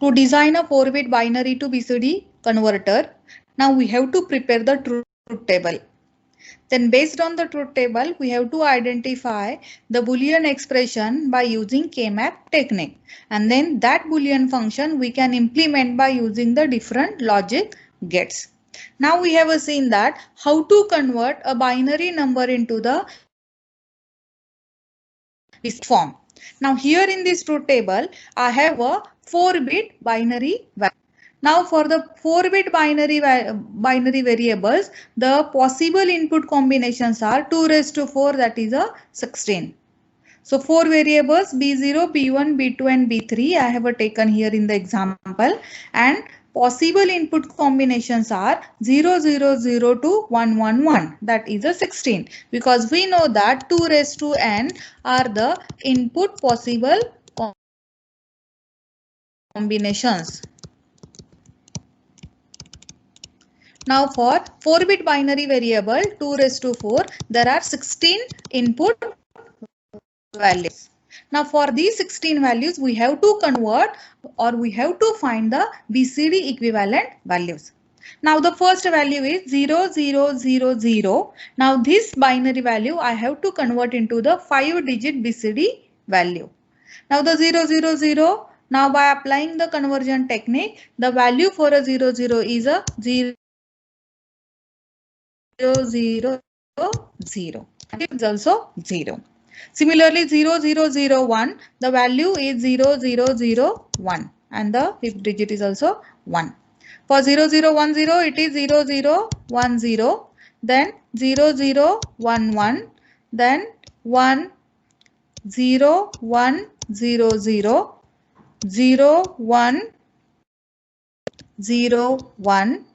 To design a 4-bit binary to BCD converter, now we have to prepare the truth table. Then based on the truth table, we have to identify the Boolean expression by using K-map technique. And then that Boolean function we can implement by using the different logic gates. Now we have seen that how to convert a binary number into the form. Now here in this truth table, I have a 4-bit binary value. Now for the 4-bit binary variables, the possible input combinations are 2 raised to 4, that is a 16. So 4 variables B0, B1, B2 and B3 I have taken here in the example, and possible input combinations are 0, 0, 0 to 1, 1, 1, that is a 16, because we know that 2 raised to n are the input possible combinations. Now for 4-bit binary variable 2 raised to 4, there are 16 input values. Now for these 16 values, we have to convert or we have to find the BCD equivalent values. Now the first value is 0, 0, 0, 0. Now this binary value I have to convert into the 5-digit BCD value. Now the 0, 0, 0. Now by applying the conversion technique, the value for a 0, 0 is a 0, 0, 0. It is also 0. Similarly, 0, 0, 0, 1, the value is 0, 0, 0, 1 and the 5th digit is also 1. For 0, 0, 1, 0, it is 0, 0, 1, 0, then 0, 0, 1, 1, then 1, 0, 1, 0, 0, 0, 1, 0, 1,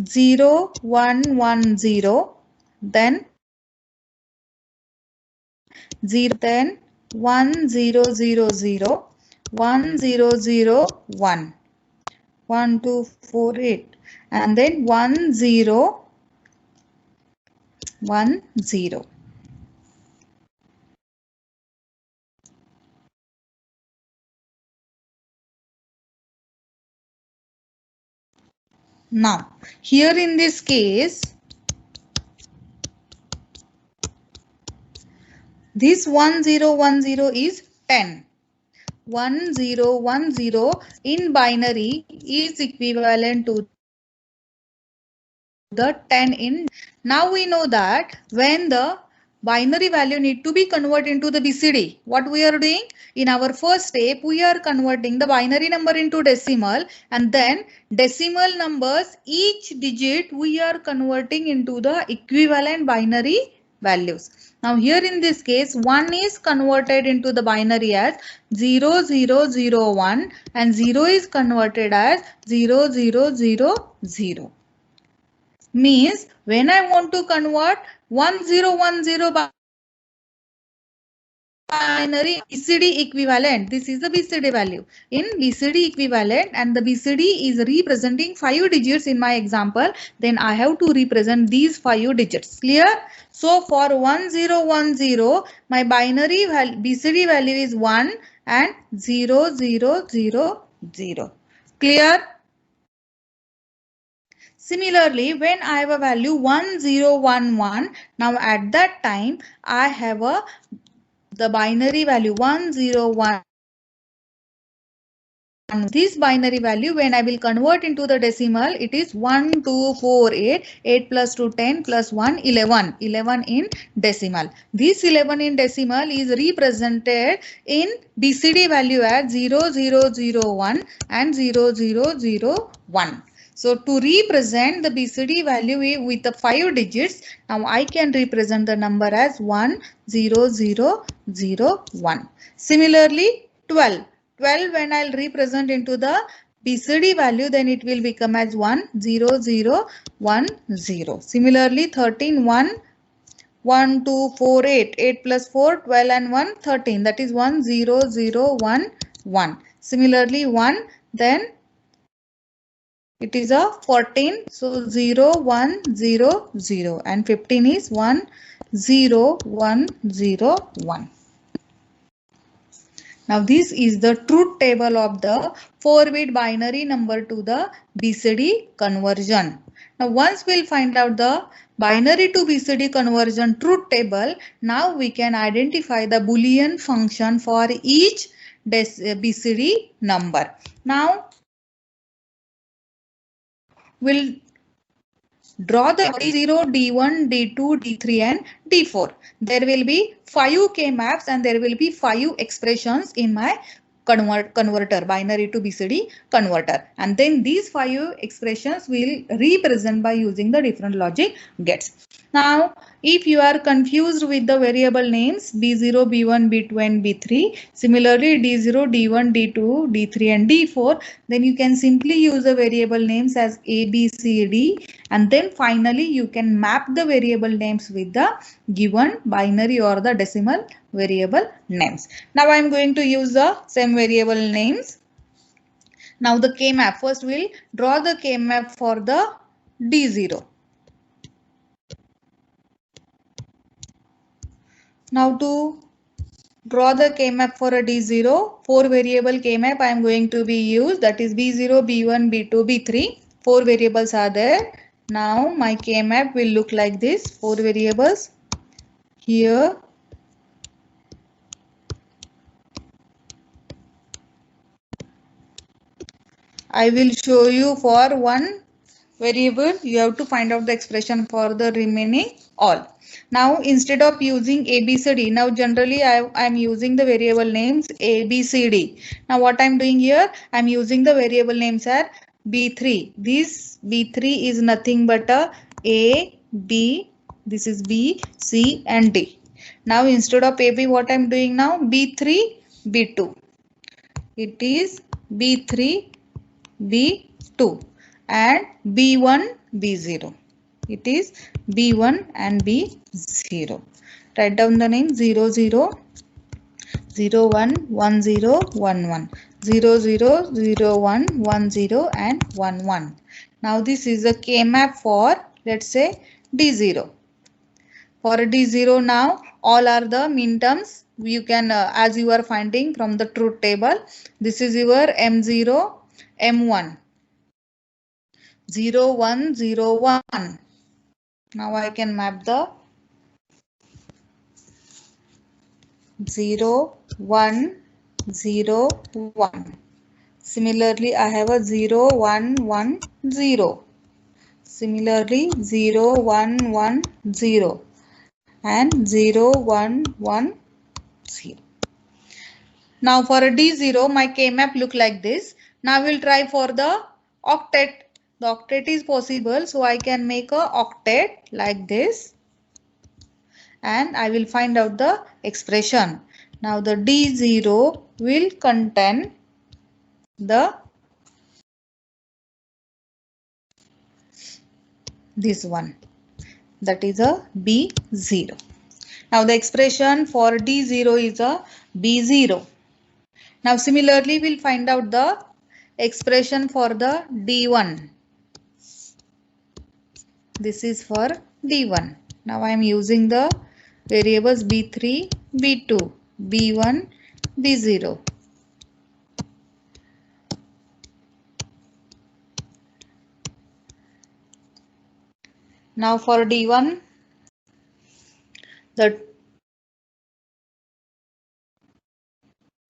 0, 1, 1, 0, then 0, then 1, 0, 0, 0, 1, 0, 0, 1, 1, 2, 4, 8, and then 1, 0, 1, 0. Now, here in this case, this 1010 is 10. 1010 in binary is equivalent to the 10 in. Now we know that when the binary value need to be converted into the BCD, what we are doing? In our first step, we are converting the binary number into decimal, and then decimal numbers, each digit we are converting into the equivalent binary values. Now here in this case, 1 is converted into the binary as 0, 0, 0, 1 and 0 is converted as 0, 0, 0, 0. Means when I want to convert 1010 binary BCD equivalent, this is the BCD value in BCD equivalent and the BCD is representing 5 digits in my example, then I have to represent these 5 digits. Clear? So for 1010 my binary BCD value is 1 and 0, 0, 0, 0. Clear? Similarly, when I have a value 1011, now at that time I have the binary value 101. This binary value, when I will convert into the decimal, it is 1, 2, 4, 8, 8 plus 2, 10 plus 1, 11, 11 in decimal. This 11 in decimal is represented in BCD value as 0001 and 0001. So to represent the BCD value with the 5 digits, now I can represent the number as 10001. Similarly, 12. 12 when I'll represent into the BCD value, then it will become as 10010. Similarly, 13, 1, 1, 2, 4, 8. 8 plus 4, 12 and 1, 13. That is 10011. Similarly, 1, then it is a 14. So 0100 and 15 is 10101. Now this is the truth table of the 4-bit binary number to the BCD conversion. Now once we'll find out the binary to BCD conversion truth table, now we can identify the Boolean function for each BCD number. Now we'll draw the D0, D1, D2, D3 and D4. There will be 5 K-maps and there will be 5 expressions in my converter, binary to BCD converter. And then these 5 expressions will represent by using the different logic gates. Now, if you are confused with the variable names B0, B1, B2 and B3, similarly D0, D1, D2, D3 and D4, then you can simply use the variable names as A, B, C, D, and then finally you can map the variable names with the given binary or the decimal variable names. Now I am going to use the same variable names. Now the K-map, first we'll draw the K-map for the D0. Now to draw the K-map for a D0, 4 variable K-map I am going to be used, that is B0, B1, B2, B3. 4 variables are there. Now my K-map will look like this, 4 variables. Here I will show you for one variable, you have to find out the expression for the remaining all. Now instead of using ABCD, now generally I am using the variable names ABCD. Now what I am doing here, I am using the variable names are B3. This B3 is nothing but A, B, this is B, C and D. Now instead of AB, what I am doing now, B3, B2. It is B3, B2 and B1, B0. It is B1 and B0. Write down the name 0, 0, 0, 1, 1, 0, 1, 1, 0, 0, 0, 1, 1, 0 and 1, 1. Now this is a K-map for, let's say, D0. For D0 now, all are the min terms. You can, as you are finding from the truth table, this is your M0, M1. 0, 1, 0, 1. Now I can map the 0, 1, 0, 1. Similarly, I have a 0, 1, 1, 0. Similarly, 0, 1, 1, 0. And 0, 1, 1, 0. Now for a D0, my K-map look like this. Now we'll try for the octet. The octet is possible, so I can make a octet like this. And I will find out the expression. Now the D0 will contain this one, that is a B0. Now the expression for D0 is a B0. Now similarly we'll find out the expression for the D1. This is for D1. Now I am using the variables B3, B2, B1, B0. Now for D1, the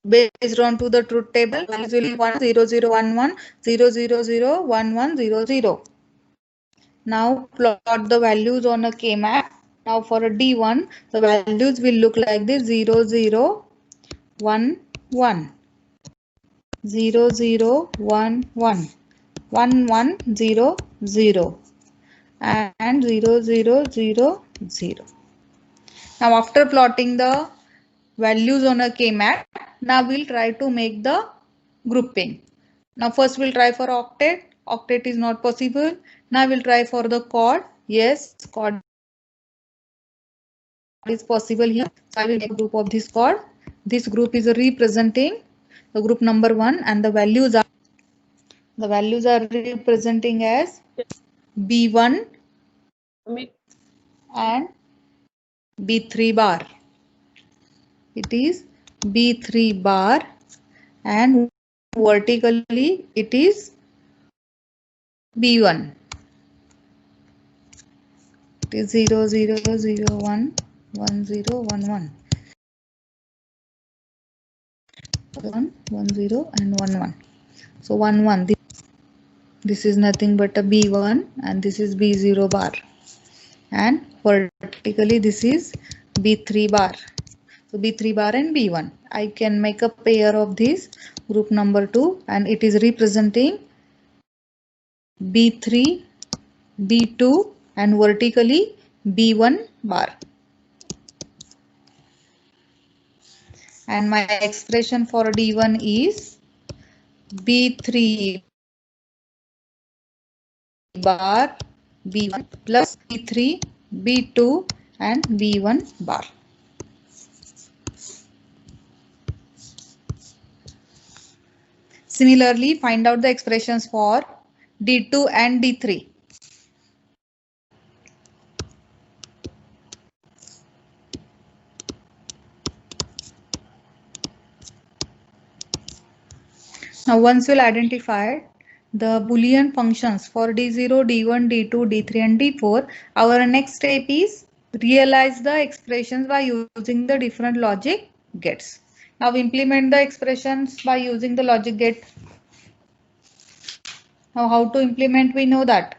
based on to the truth table, values will be 1, 0, 0, 1, 1, 0, 0, 0, 1, 1, 0, 0. Now plot the values on a K-map. Now for a D1, the values will look like this: 0, 0, 1, 1, 0, 0, 1, 1, 1, 1, 0, 0, and 0, 0, 0, 0. Now after plotting the values on a K-map, now we'll try to make the grouping. Now first we'll try for octet. Octet is not possible. Now we'll try for the chord. Yes, chord is possible here. So I will make a group of this chord. This group is representing the group number 1 and the values are representing as B1 and B3 bar. It is B3 bar and vertically it is B1. It is 0 0 0 1 1 0 1 1 1 1 0 and 1 1. So 1 1. This is nothing but a B1 and this is B0 bar, and vertically this is B3 bar. So B3 bar and B1. I can make a pair of this group number 2 and it is representing B3, B2 and vertically B1 bar. And my expression for D1 is B3 bar B1 plus B3 B2 and B1 bar. Similarly, find out the expressions for D2 and D3. Now, once you'll identify the Boolean functions for D0, D1, D2, D3 and D4, our next step is realize the expressions by using the different logic gates. Now implement the expressions by using the logic gate. Now how to implement, we know that.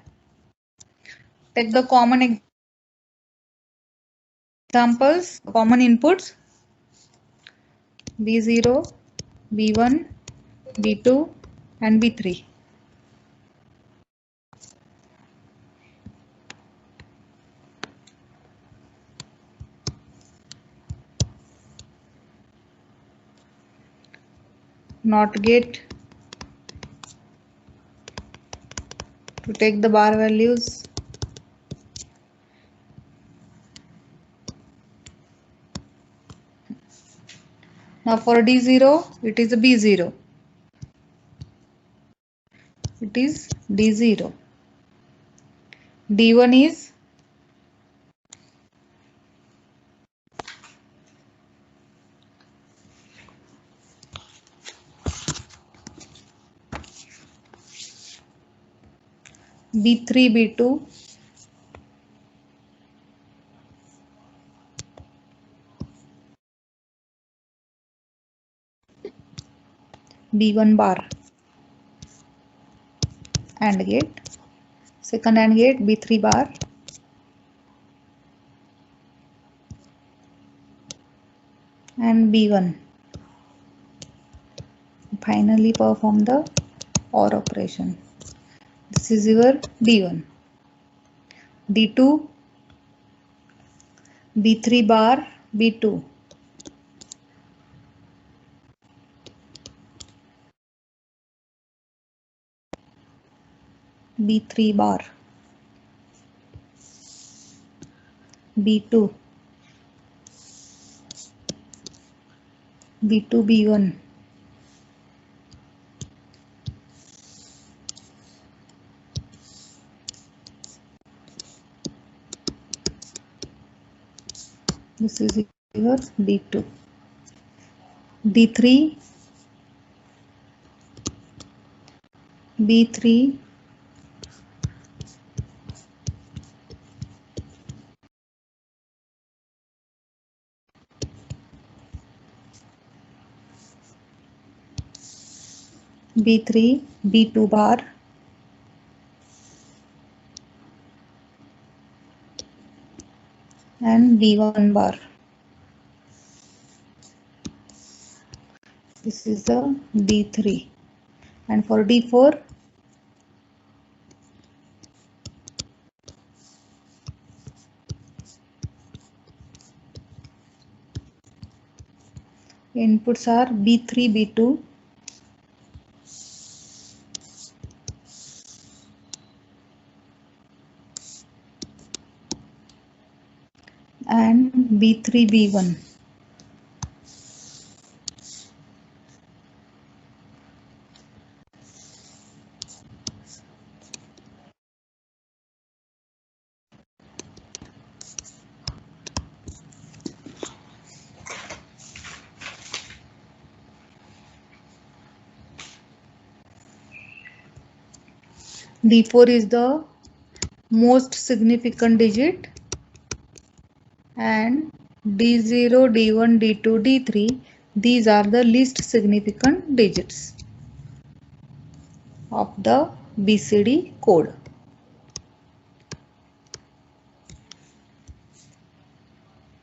Take the common examples, common inputs B0, B1, B2 and B3. Not gate to take the bar values. Now for D0, it is a B0. It is D0. D1 is B3, B2, B1 bar. AND gate. Second AND gate B3 bar. And B1. Finally perform the OR operation. This is your D1. D2, B3 bar, B2. B3 bar. B2. B2, B1. This is your D2. D3, B3, B3, B2 bar, and B1 bar. This is the D3. And for D4, inputs are B3, B2, and B3, B1. D4 is the most significant digit and D0, D1, D2, D3, these are the least significant digits of the BCD code.